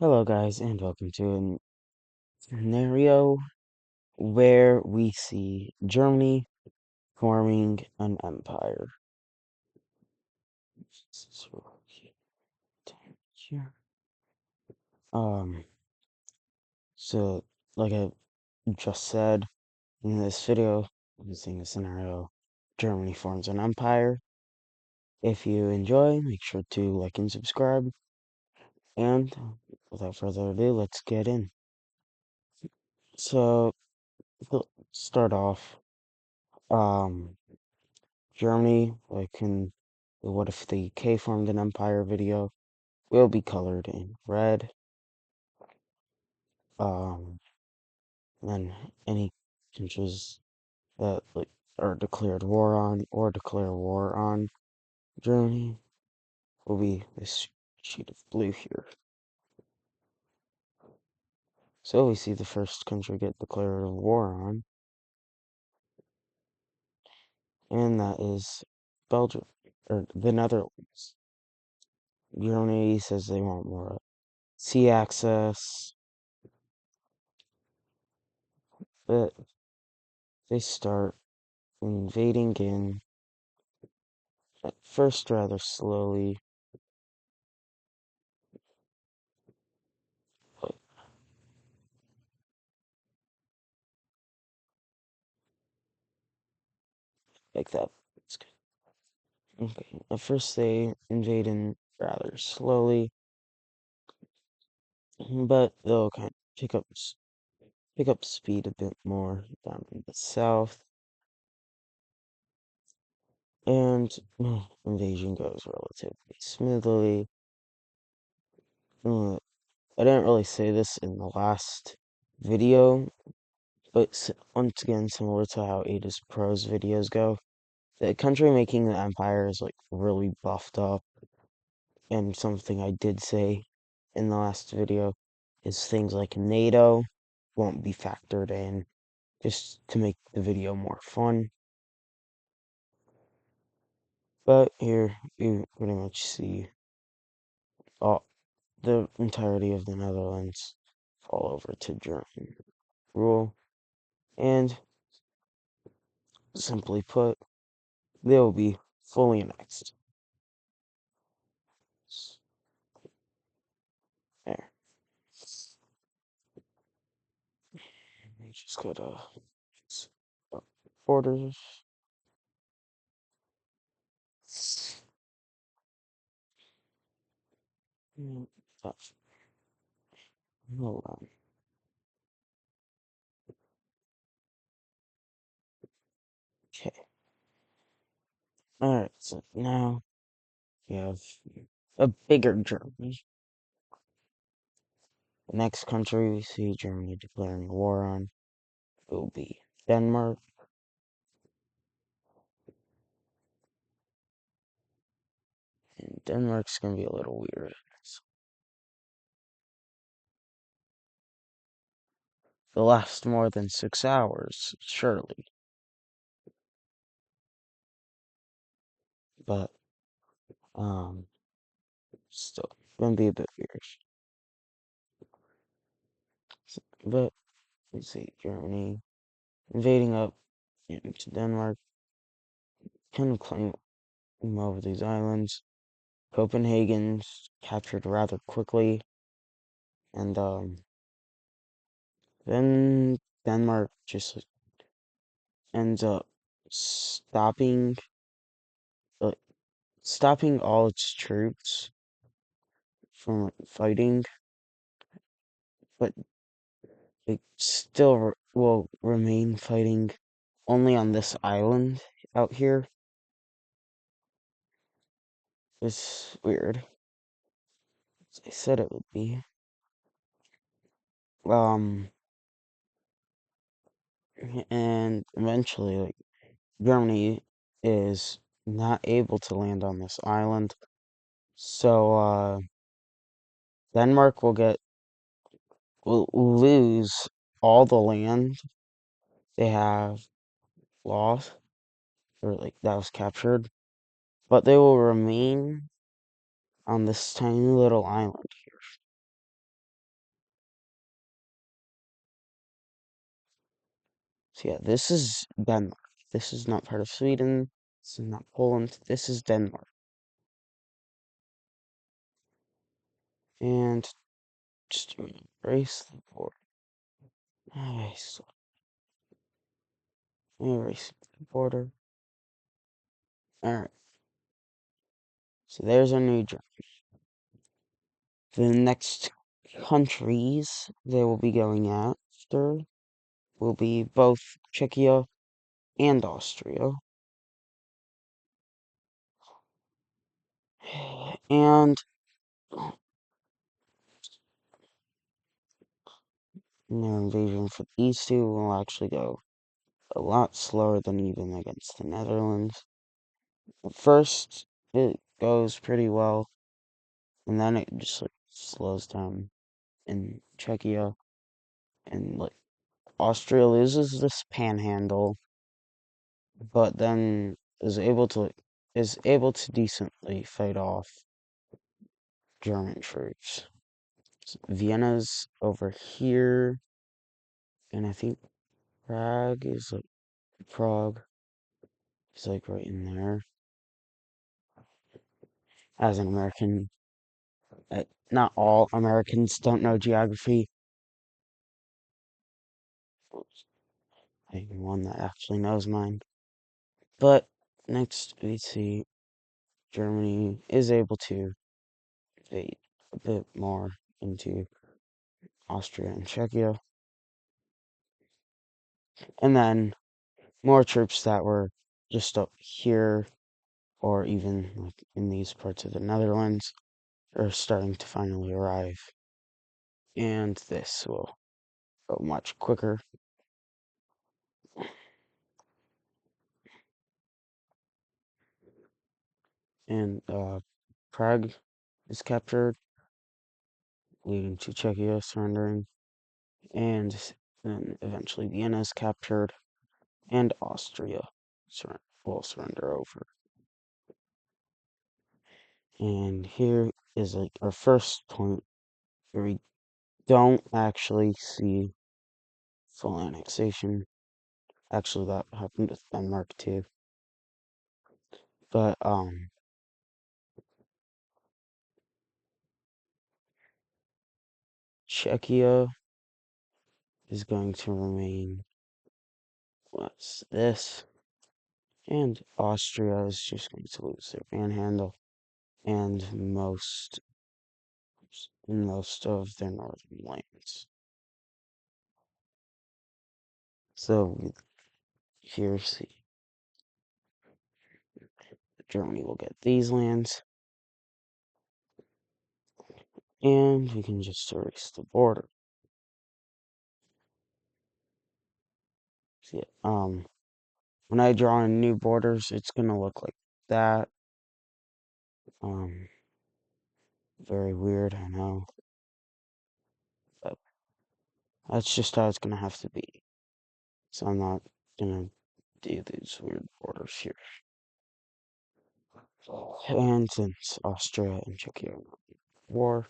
Hello, guys, and welcome to a scenario where we see Germany forming an empire. So, here. Um, so, like I just said in this video, using the scenario, Germany forms an empire. If you enjoy, make sure to like and subscribe. And without further ado, let's get in. So, we'll start off. Um, Germany, like in the What If the UK Formed an Empire video, will be colored in red. Um, and any countries that like are declared war on or declare war on Germany will be this sheet of blue here. So we see the first country get declared a war on, and that is Belgium, or the Netherlands. Germany says they want more sea access, but they start invading in, at first rather slowly, but like that. It's good. Okay, at first they invade in rather slowly, but they'll kind of pick up speed a bit more down in the south, and invasion goes relatively smoothly. Uh, I didn't really say this in the last video, but once again, similar to how Ada's Pro's videos go, the country making the empire is like really buffed up, and something I did say in the last video is things like NATO won't be factored in just to make the video more fun. But here you pretty much see all the entirety of the Netherlands fall over to German rule, and simply put, they will be fully annexed. There. We just gotta borders. Mm, Hold on. Okay. Alright, so now we have a bigger Germany. The next country we see Germany declaring war on will be Denmark. And Denmark's gonna be a little weird. They'll last more than 6 hours, surely. But, um, still, gonna be a bit weird. But, let's see, Germany invading up into Denmark, can claim over these islands. Copenhagen's captured rather quickly, and then Denmark just ends up stopping, like, stopping all its troops from fighting, but it still will remain fighting only on this island out here. It's weird. As I said it would be. Um, and eventually, like, Germany is not able to land on this island. So Denmark will lose all the land they have lost, or like that was captured, but they will remain on this tiny little island here. So yeah, this is Denmark. This is not part of Sweden. This is not Poland. This is Denmark. And just erase the border. Erase the border. Alright, so there's our new Germany. The next countries they will be going after will be both Czechia and Austria. And their invasion for these two will actually go a lot slower than even against the Netherlands. At first, it goes pretty well, and then it just like slows down in Czechia, and like Austria loses this panhandle, but then is able to decently fight off German troops. So Vienna's over here, and I think Prague is like right in there. As an American, not all Americans don't know geography. I'm one that actually knows mine. But next we see Germany is able to invade a bit more into Austria and Czechia. And then more troops that were just up here or even like in these parts of the Netherlands are starting to finally arrive. And this will go much quicker. And Prague is captured, leading to Czechia surrendering. And then eventually Vienna is captured, and Austria will surrender over. And here is like our first point where we don't actually see full annexation. Actually, that happened with Denmark too. But Czechia is going to remain. What's this? And Austria is just going to lose their panhandle and most of their northern lands. So here, see, Germany will get these lands, and we can just erase the border. See, when I draw in new borders, it's gonna look like that. Um, very weird, I know, but that's just how it's gonna have to be. So I'm not gonna do these weird borders here. And since Austria and Czechia are not in war,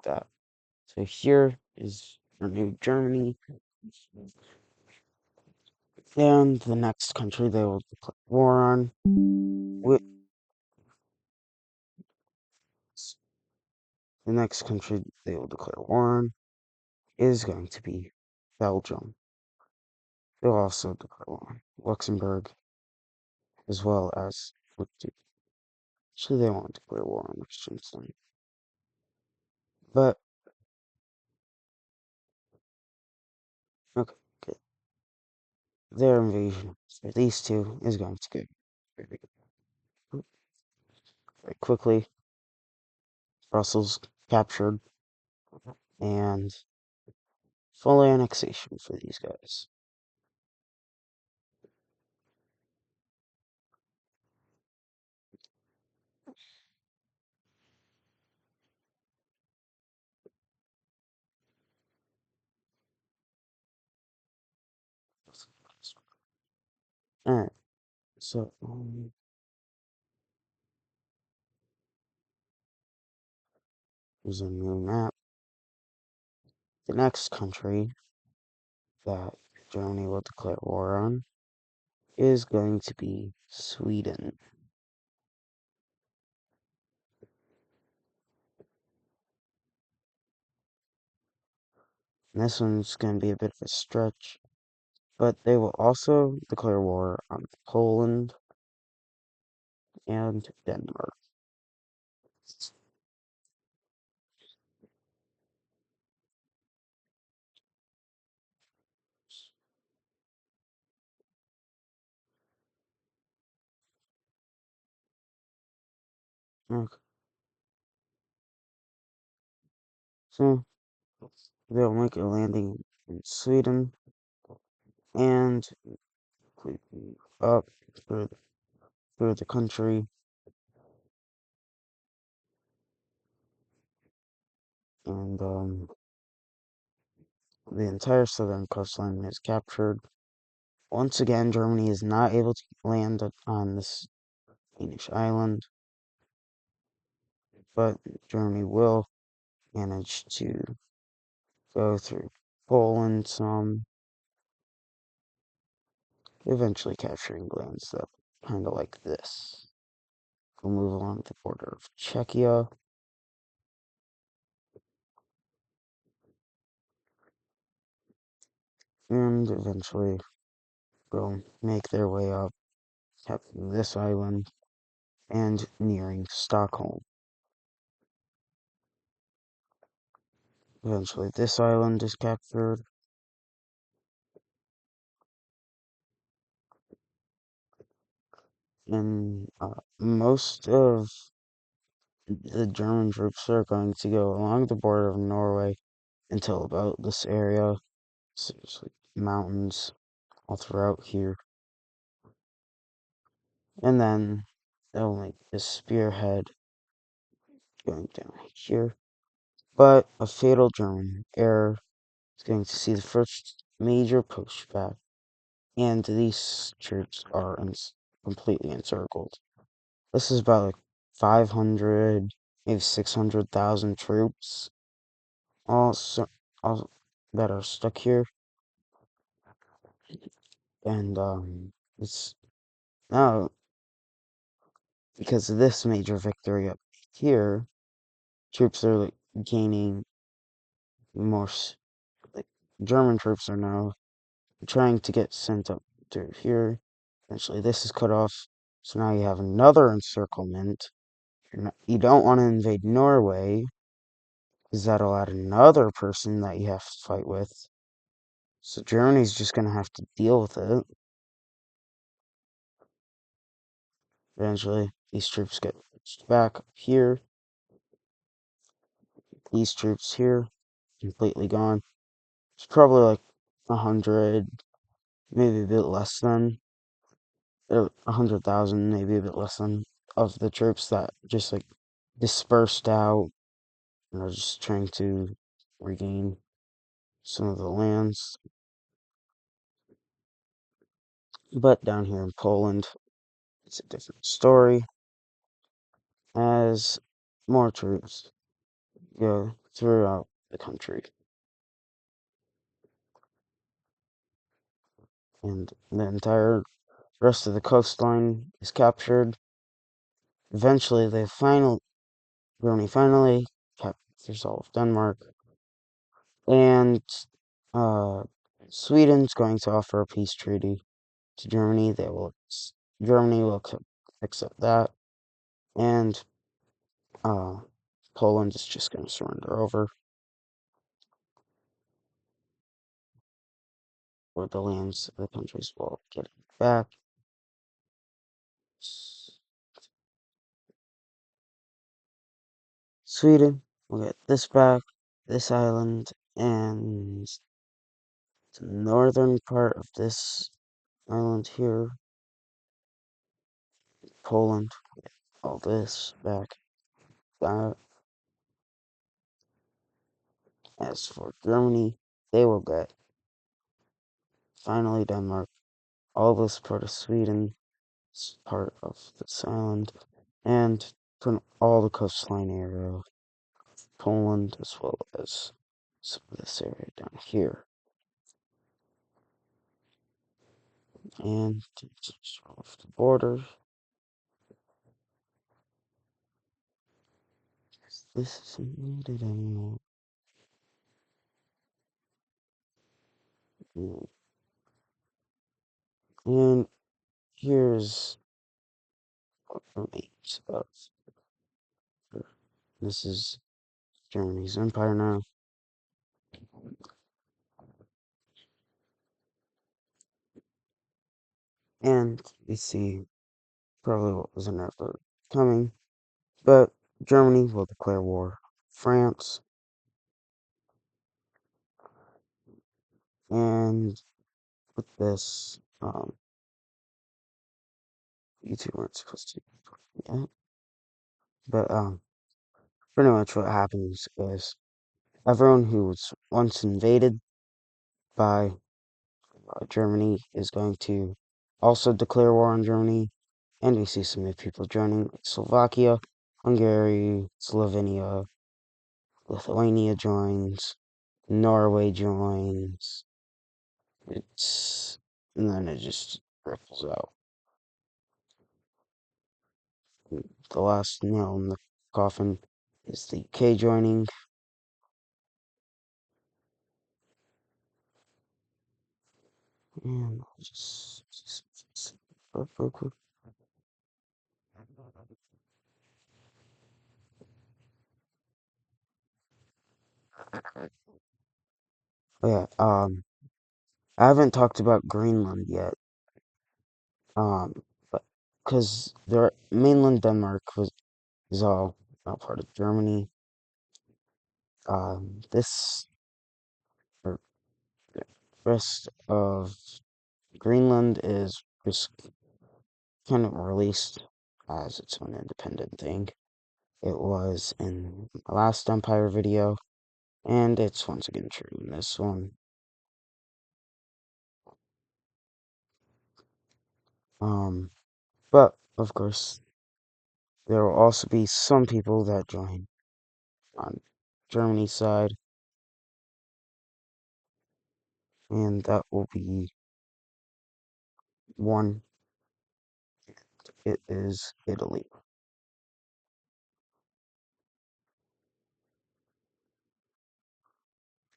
that. So here is our new Germany, and the next country they will declare war on, the next country they will declare war on is going to be Belgium. They'll also declare war on Luxembourg, as well as actually they won't declare war on Liechtenstein. But okay, good. Their invasion for these two is going to go very, very quickly. Brussels captured and full annexation for these guys. Alright, so Here's a new map. The next country that Germany will declare war on is going to be Sweden. And this one's going to be a bit of a stretch, but they will also declare war on Poland and Denmark. Okay. So they'll make a landing in Sweden and completely up through, through the country, and the entire southern coastline is captured. Once again, Germany is not able to land on this Danish island, but Germany will manage to go through Poland some, eventually capturing lands that kind of like this. We'll move along the border of Czechia, and eventually will make their way up, capturing this island, and nearing Stockholm. Eventually this island is captured, and most of the German troops are going to go along the border of Norway until about this area. So there's like mountains all throughout here. And then they'll make this spearhead going down here. But a fatal German error is going to see the first major pushback, and these troops are completely encircled. This is about like 500, maybe 600,000 troops, all, all that are stuck here. And it's now because of this major victory up here, troops are like gaining more. Like German troops are now trying to get sent up to here. Eventually, this is cut off. So now you have another encirclement. You don't want to invade Norway, because that'll add another person that you have to fight with. So Germany's just gonna have to deal with it. Eventually, these troops get pushed back up here. These troops here, completely gone. It's probably like 100, maybe a bit less than, 100,000, maybe a bit less than, of the troops that just like dispersed out and are just trying to regain some of the lands. But down here in Poland, it's a different story, as more troops go throughout the country. And the entire rest of the coastline is captured. Eventually, Germany finally captures all of Denmark, and uh, Sweden's going to offer a peace treaty to Germany. Germany will accept that, and uh, Poland is just going to surrender over, or the lands of the countries will get it back. Sweden will get this back, this island, and the northern part of this island here. Poland will get all this back. That. As for Germany, they will get finally Denmark, all this part of Sweden, is part of this island, and from all the coastline area of Poland, as well as some of this area down here. And just off the border. This isn't needed anymore. And here's what remains of. This is Germany's empire now. And we see probably what was never coming. But Germany will declare war on France. And with this, you two weren't supposed to yet. But pretty much what happens is everyone who was once invaded by Germany is going to also declare war on Germany. And we see some new people joining, like Slovakia, Hungary, Slovenia, Lithuania joins, Norway joins. And then it just ripples out. The last nail in the coffin is the UK joining. And I'll just real quick. Oh, yeah, I haven't talked about Greenland yet. But because mainland Denmark is all now part of Germany. This or the rest of Greenland is just kind of released as its own independent thing. It was in the last Empire video, and it's once again true in this one. But of course, there will also be some people that join on Germany's side, and that will be one. It is Italy.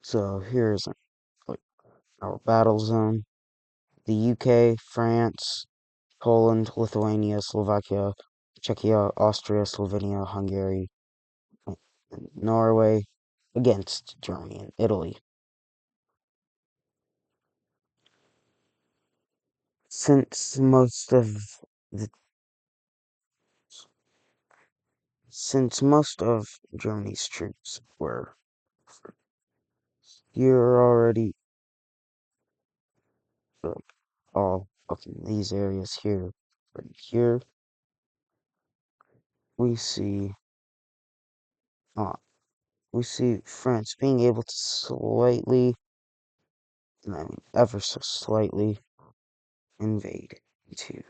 So here's like our battle zone: the UK, France, Poland, Lithuania, Slovakia, Czechia, Austria, Slovenia, Hungary, and Norway against Germany and Italy. Since most of the since most of Germany's troops were here already, all up in these areas here, right here, we see, uh, we see France being able to slightly, I mean, ever so slightly, invade into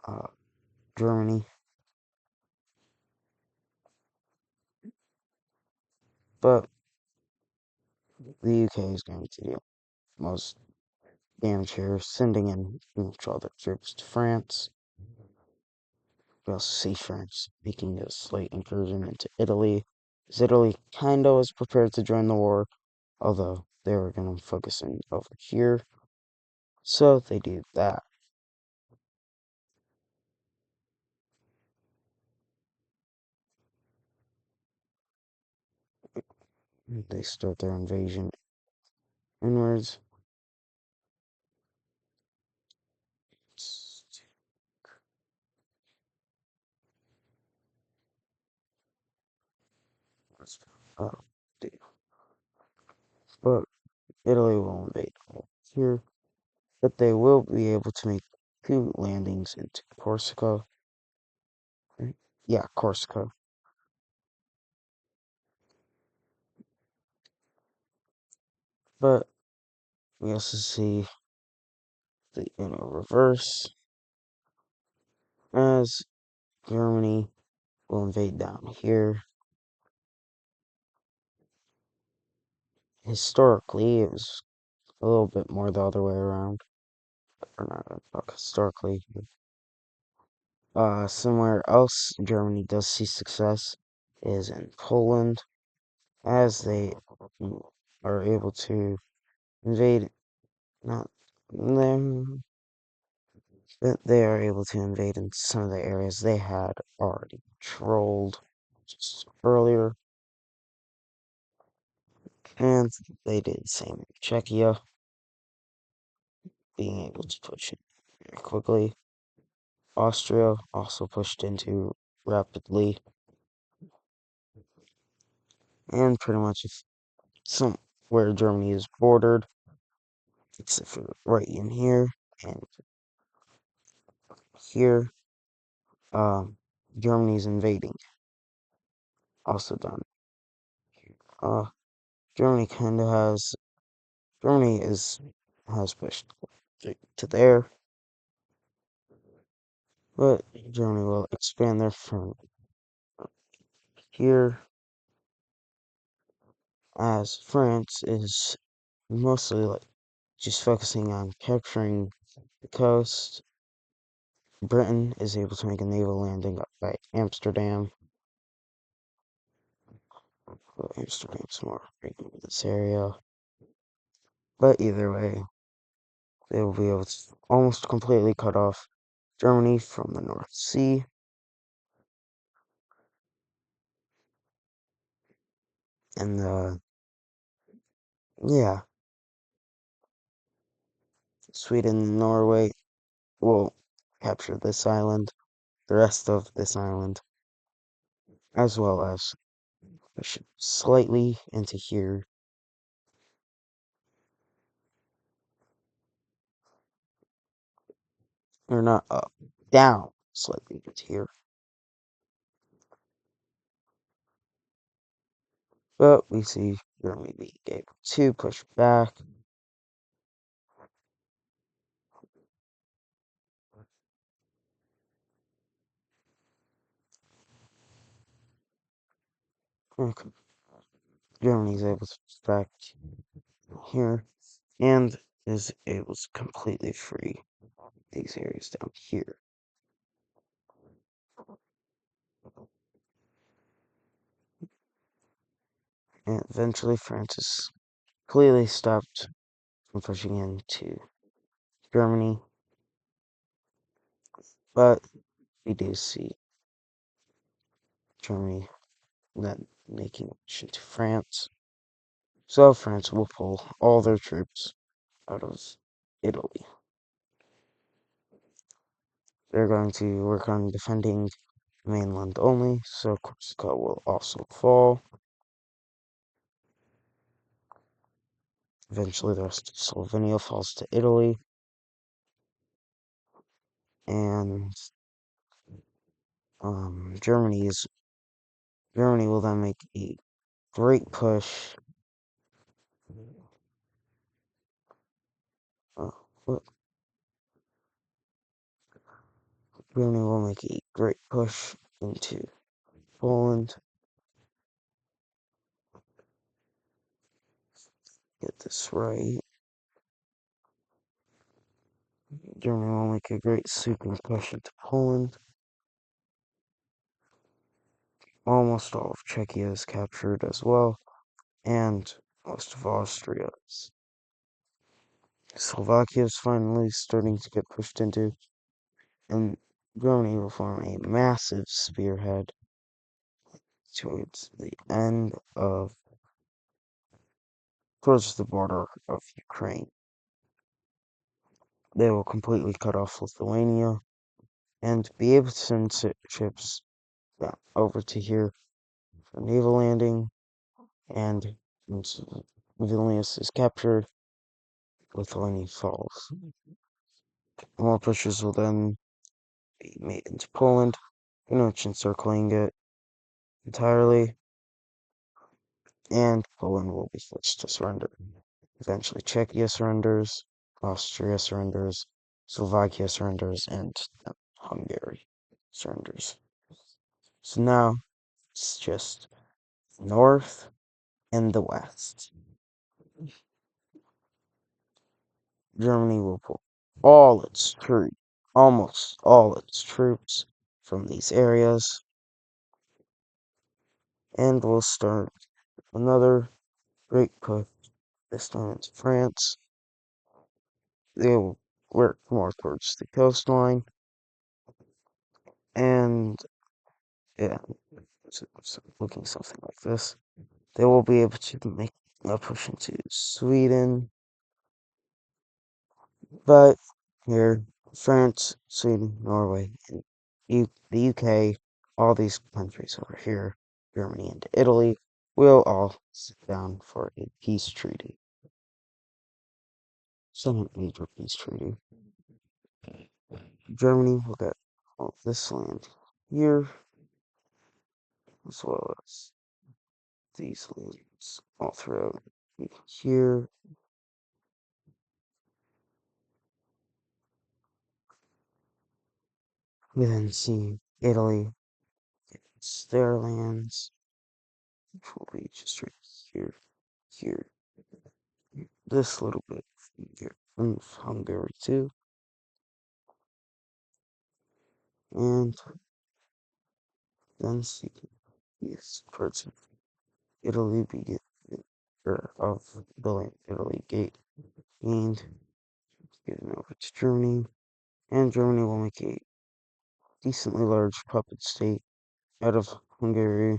uh, Germany, but the UK is going to do most damage here, sending in much other troops to France. We also see France making a slight incursion into Italy, as Italy kinda was prepared to join the war, although they were going to focus in over here, so they do that. They start their invasion inwards. Oh, but Italy will invade here, but they will be able to make 2 landings into Corsica. Right? Yeah, Corsica. But we also see the reverse as Germany will invade down here. historically, it was a little bit more the other way around. Or not historically. Somewhere else Germany does see success is in Poland, as they are able to invade, not them, but they are able to invade in some of the areas they had already controlled just earlier, and they did the same in Czechia, being able to push it very quickly. Austria also pushed into rapidly, and pretty much if some where Germany is bordered, except for right in here and here, Germany's invading. Also done. Uh, Germany kind of Germany has pushed to there, but Germany will expand their front here, as France is mostly like just focusing on capturing the coast. Britain is able to make a naval landing up by Amsterdam. Well, Amsterdam's more right in this area. But either way, they will be able to almost completely cut off Germany from the North Sea. And, yeah, Sweden and Norway will capture this island, the rest of this island, as well as push it slightly into here. Or not up, down slightly into here. But we see Germany being able to push back. Okay. Germany is able to push back here and is able to completely free these areas down here. And eventually France is clearly stopped from pushing into Germany, but we do see Germany then making a push into France. So France will pull all their troops out of Italy. They're going to work on defending the mainland only, so Corsica will also fall. Eventually, the rest of Slovenia falls to Italy, and Germany will then make a great push. Uh, what- Germany will make a great push into Poland. Get this right. Germany will make a great sweeping push into Poland. Almost all of Czechia is captured as well, and most of Austria is. Slovakia is finally starting to get pushed into, and Germany will form a massive spearhead towards the end of, towards the border of Ukraine. They will completely cut off Lithuania and be able to send ships over to here for naval landing, and once Vilnius is captured, Lithuania falls. More pushes will then be made into Poland, pretty much encircling it entirely, and Poland will be forced to surrender. Eventually, Czechia surrenders, Austria surrenders, Slovakia surrenders, and Hungary surrenders. So now it's just north and the west. Germany will pull all its troops, almost all its troops from these areas, and will start another great push, this time into France. They will work more towards the coastline, and yeah, so looking something like this. They will be able to make a push into Sweden, but here, France, Sweden, Norway, and the UK, all these countries over here, Germany and Italy, will all sit down for a peace treaty. Second major peace treaty. Germany will get all this land here, as well as these lands all throughout here. We then see Italy gets their lands, which will be just right here, here, this little bit here from Hungary too, and then see these parts of Italy begin, or of the land Italy gained, given over to Germany, and Germany will make a decently large puppet state out of Hungary,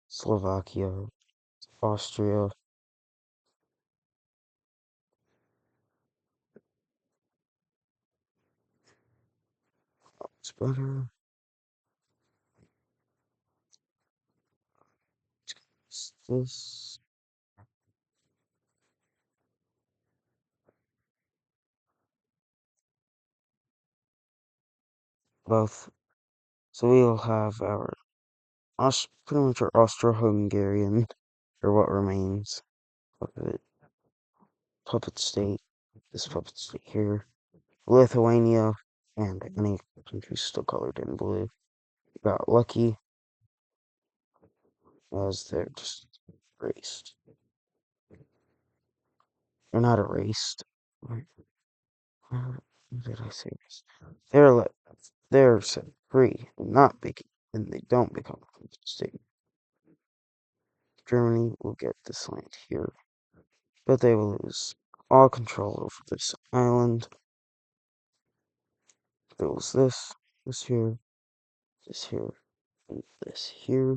Slovakia, Austria. It's better. This both. So we'll have our pretty much our Austro-Hungarian, or what remains of it, puppet state. This puppet state here, Lithuania, and any countries still colored in blue. Got lucky as they're just erased. They're not erased. How did I say this? They're set free, not big, and they don't become a puppet state. Germany will get this land here, but they will lose all control over this island. There was this here, and this here.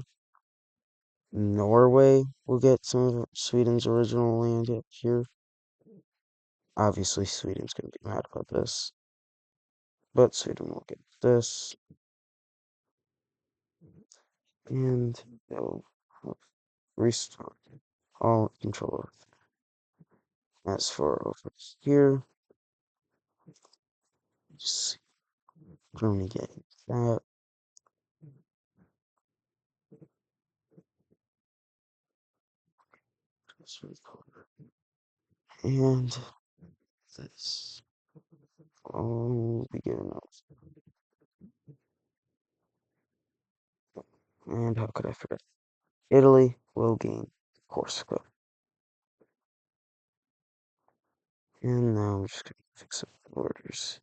Norway will get some of Sweden's original land up here. Obviously, Sweden's going to be mad about this, but Sweden will get this, and they'll restore all control of it. As for over here, just Germany getting that. And this all be given up. And how could I forget? Italy will gain Corsica. And now I'm just gonna fix up the borders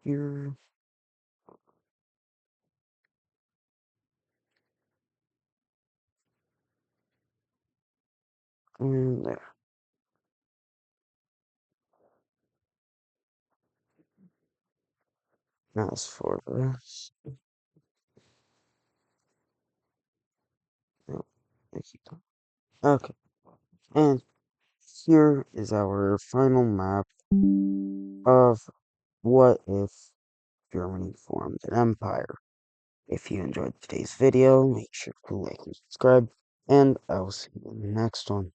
here. And there. Now as for the rest. No, I keep going. Okay. And here is our final map of what if Germany formed an empire. If you enjoyed today's video, make sure to like and subscribe, and I will see you in the next one.